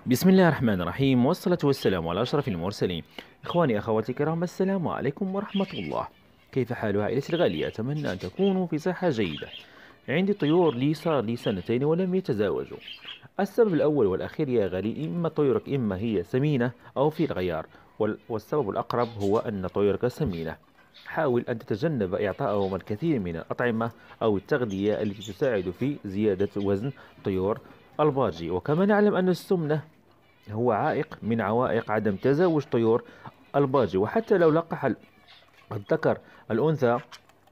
بسم الله الرحمن الرحيم، والصلاة والسلام على أشرف المرسلين. إخواني أخواتي الكرام، السلام عليكم ورحمة الله. كيف حال عائلتي الغالية؟ أتمنى أن تكونوا في صحة جيدة. عندي طيور لي صار لي سنتين ولم يتزاوجوا. السبب الأول والأخير يا غالي، إما طيورك إما هي سمينة أو في الغيار، والسبب الأقرب هو أن طيورك سمينة. حاول أن تتجنب إعطائهم الكثير من الأطعمة أو التغذية التي تساعد في زيادة وزن طيور الباجي. وكما نعلم أن السمنة هو عائق من عوائق عدم تزاوج طيور الباجي، وحتى لو لقح الذكر الأنثى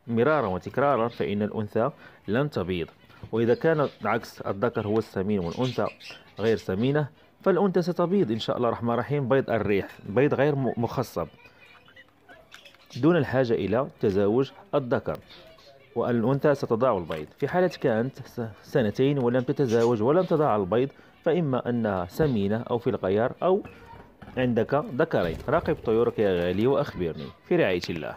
مرارا وتكرارا فإن الأنثى لن تبيض. وإذا كان العكس، الذكر هو السمين والأنثى غير سمينة، فالأنثى ستبيض إن شاء الله الرحمن الرحيم بيض الريح، بيض غير مخصب دون الحاجة إلى تزاوج الذكر، والأنثى ستضع البيض. في حالة كانت سنتين ولم تتزاوج ولم تضع البيض، فإما أنها سمينة أو في الغيار أو عندك ذكرين. راقب طيورك يا غالي وأخبرني. في رعاية الله.